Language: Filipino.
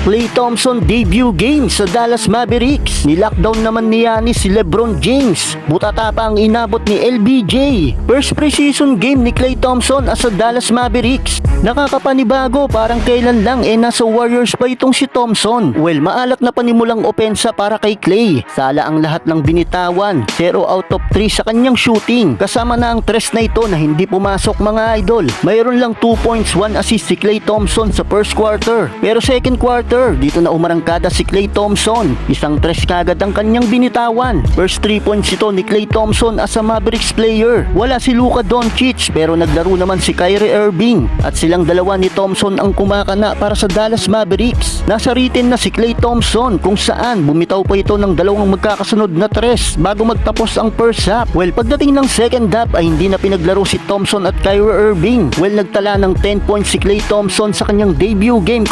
Klay Thompson debut game sa Dallas Mavericks. Nilockdown naman ni Giannis si LeBron James. Butata pa ang inabot ni LBJ. First preseason game ni Klay Thompson as sa Dallas Mavericks. Nakakapanibago, parang kailan lang nasa Warriors pa itong si Thompson. Well, maalat na panimulang opensa para kay Klay. Sala ang lahat ng binitawan. 0 out of 3 sa kanyang shooting. Kasama na ang tres na ito na hindi pumasok mga idol. Mayroon lang 2 points, 1 assist si Klay Thompson sa first quarter. Pero second quarter, dito na umarangkada si Klay Thompson. Isang tres kagad ang kanyang binitawan. First 3 points ito ni Klay Thompson as a Mavericks player. Wala si Luka Doncic pero naglaro naman si Kyrie Irving. At silang dalawa ni Thompson ang kumakana para sa Dallas Mavericks. Nasa written na si Klay Thompson kung saan bumitaw pa ito ng dalawang magkakasunod na tres bago magtapos ang first half. Well, pagdating ng second half ay hindi na pinaglaro si Thompson at Kyrie Irving. Well, nagtala ng 10 points si Klay Thompson sa kanyang debut game